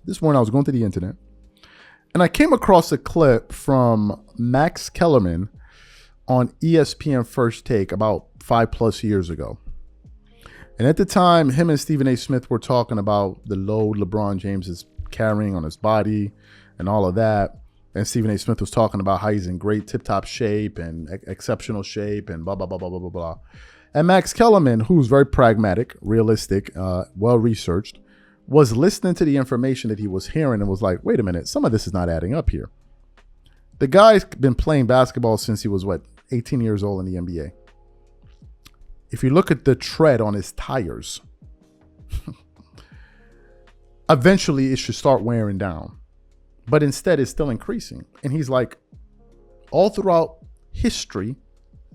This morning I was going to the internet and I came across a clip from Max Kellerman on ESPN First Take about 5+ years ago. And at the time, him and Stephen A. Smith were talking about the load LeBron James is carrying on his body and all of that. And Stephen A. Smith was talking about how he's in great tip-top shape and exceptional shape and blah, blah, blah, blah, blah, blah, blah. And Max Kellerman, who's very pragmatic, realistic, well-researched, was listening to the information that he was hearing and was like, wait a minute, some of this is not adding up here. The guy's been playing basketball since he was, 18 years old in the NBA. If you look at the tread on his tires, eventually it should start wearing down. But instead it's still increasing. And he's like, all throughout history,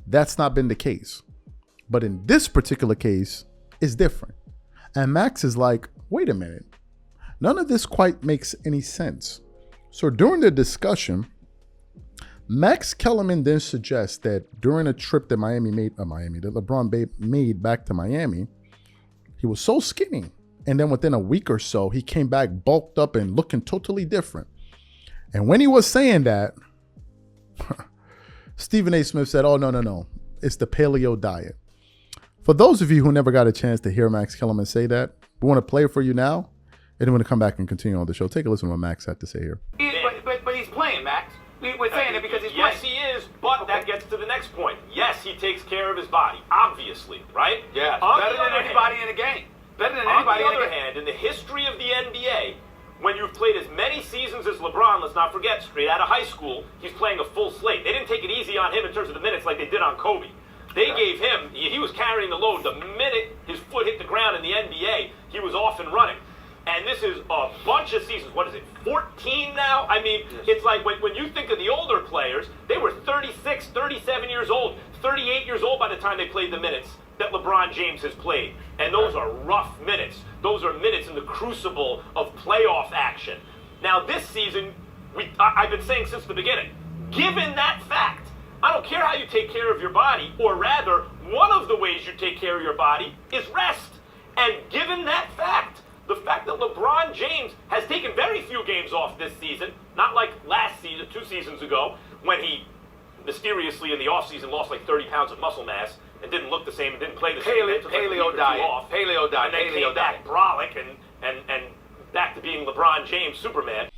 that's not been the case. But in this particular case, it's different. And Max is like, wait a minute. None of this quite makes any sense. So during the discussion, Max Kellerman then suggests that during a trip that that LeBron made back to Miami, he was so skinny. And then within a week or so, he came back bulked up and looking totally different. And when he was saying that, Stephen A. Smith said, oh, no. It's the paleo diet. For those of you who never got a chance to hear Max Kellerman say that, we want to play it for you now. And then we're going to come back and continue on the show. Take a listen to what Max had to say here. But he's playing, Max. We're saying it because he's playing. Yes, he is, but that gets to the next point. Yes, he takes care of his body, obviously, right? Yeah, better than anybody in the game. Better than On anybody the in the other game. hand, in the history of the NBA, when you've played as many seasons as LeBron, let's not forget, straight out of high school, he's playing a full slate. They didn't take it easy on him in terms of the minutes like they did on Kobe. They gave him, he was carrying the load. The minute his foot hit the ground in the NBA, he was off and running. And this is a bunch of seasons. What is it, 14 now? I mean, it's like when you think of the older players, they were 36, 37 years old, 38 years old by the time they played the minutes that LeBron James has played. And those are rough minutes. Those are minutes in the crucible of playoff action. Now, this season, I've been saying since the beginning, given that fact, I don't care how you take care of your body, or rather, one of the ways you take care of your body is rest. And given that fact, the fact that LeBron James has taken very few games off this season, not like last season, 2 seasons ago, when he mysteriously in the offseason lost like 30 pounds of muscle mass and didn't look the same and didn't play the same. Paleo diet. And then came back brolic and back to being LeBron James, Superman.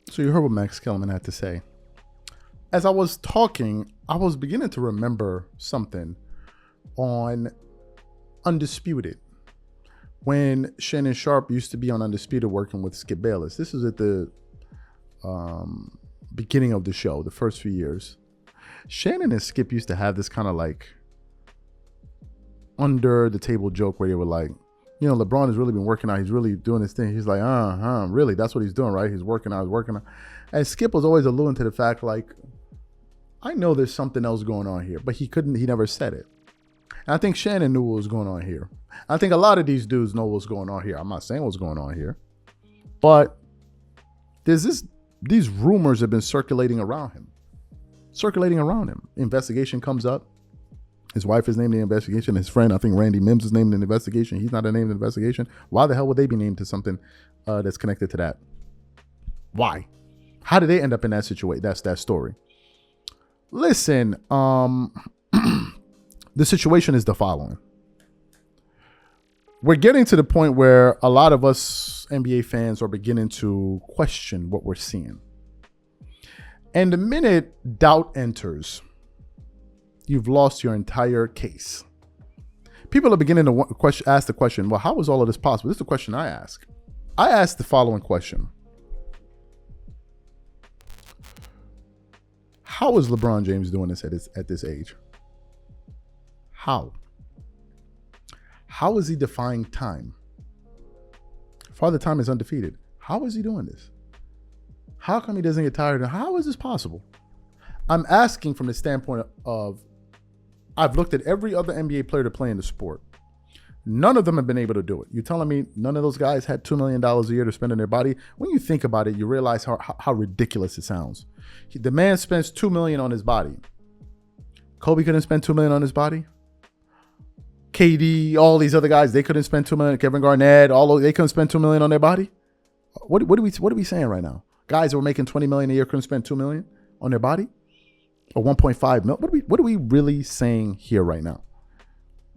So you heard what Max Kellerman had to say. As I was talking, I was beginning to remember something on Undisputed. When Shannon Sharp used to be on Undisputed working with Skip Bayless. This was at the beginning of the show, the first few years. Shannon and Skip used to have this kind of like under the table joke where they were like, you know, LeBron has really been working out. He's really doing this thing. He's like, really? That's what he's doing, right? He's working out. And Skip was always alluding to the fact like, I know there's something else going on here, but he never said it. And I think Shannon knew what was going on here. I think a lot of these dudes know what's going on here. I'm not saying what's going on here, but these rumors have been circulating around him. Investigation comes up. His wife is named in the investigation. His friend, I think Randy Mims, is named in the investigation. He's not named in the investigation. Why the hell would they be named to something that's connected to that? Why? How did they end up in that situation? That's that story. Listen, the situation is the following. We're getting to the point where a lot of us NBA fans are beginning to question what we're seeing. And the minute doubt enters, you've lost your entire case. People are beginning to ask the question, well, how is all of this possible? This is the question I ask. I ask the following question. How is LeBron James doing this at this age? How? How is he defying time? Father Time is undefeated. How is he doing this? How come he doesn't get tired? How is this possible? I'm asking from the standpoint of, I've looked at every other NBA player to play in the sport. None of them have been able to do it. You're telling me none of those guys had $2 million a year to spend on their body? When you think about it, you realize how ridiculous it sounds. The man spends $2 million on his body. Kobe couldn't spend $2 million on his body. KD, all these other guys, they couldn't spend $2 million. Kevin Garnett, they couldn't spend $2 million on their body. What are we saying right now? Guys who are making $20 million a year couldn't spend $2 million on their body, or 1.5 million. What are we really saying here right now?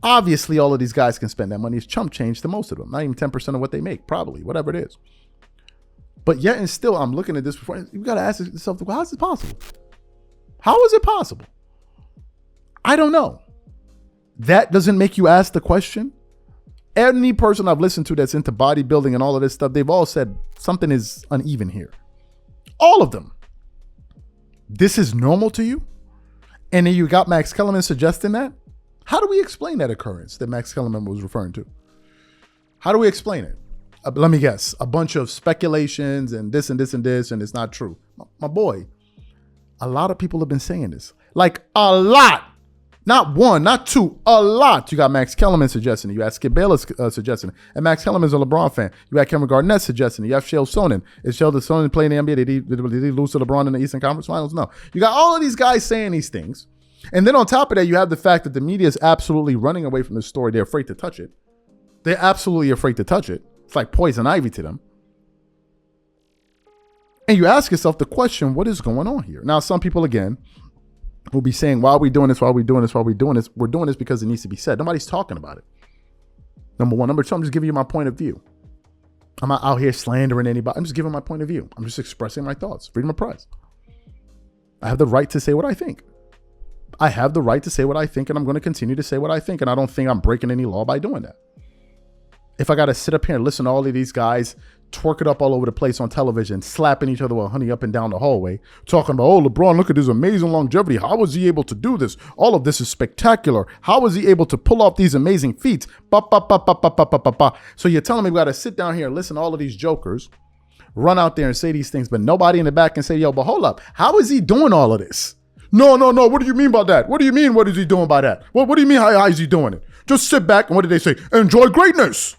Obviously, all of these guys can spend that money. It's chump change to most of them. Not even 10% of what they make, probably, whatever it is. But yet and still, I'm looking at this before. You got to ask yourself, well, how is it possible? How is it possible? I don't know. That doesn't make you ask the question. Any person I've listened to that's into bodybuilding and all of this stuff, they've all said something is uneven here. All of them. This is normal to you? And then you got Max Kellerman suggesting that? How do we explain that occurrence that Max Kellerman was referring to? How do we explain it? Let me guess. A bunch of speculations and this and this and this, and it's not true. My boy, a lot of people have been saying this. Like a lot. Not one, not two, a lot. You got Max Kellerman suggesting it. You had Skip Bayless suggesting it. And Max Kellerman's a LeBron fan. You had Kevin Garnett suggesting it. You have Shel Sonnen. Is Shel Sonnen playing in the NBA? Did he lose to LeBron in the Eastern Conference Finals? No. You got all of these guys saying these things. And then on top of that, you have the fact that the media is absolutely running away from this story. They're afraid to touch it. They're absolutely afraid to touch it. It's like poison ivy to them. And you ask yourself the question, what is going on here? Now, some people, again, will be saying, why are we doing this? Why are we doing this? Why are we doing this? We're doing this because it needs to be said. Nobody's talking about it. Number one. Number two, I'm just giving you my point of view. I'm not out here slandering anybody. I'm just giving my point of view. I'm just expressing my thoughts. Freedom of press. I have the right to say what I think. I have the right to say what I think, and I'm going to continue to say what I think, and I don't think I'm breaking any law by doing that. If I got to sit up here and listen to all of these guys twerk it up all over the place on television, slapping each other with honey up and down the hallway, talking about, oh, LeBron, look at his amazing longevity. How was he able to do this? All of this is spectacular. How was he able to pull off these amazing feats? So you're telling me we got to sit down here and listen to all of these jokers run out there and say these things, but nobody in the back can say, yo, but hold up. How is he doing all of this? No. What do you mean by that? What do you mean? What is he doing by that? What do you mean? How is he doing it? Just sit back and what did they say? Enjoy greatness.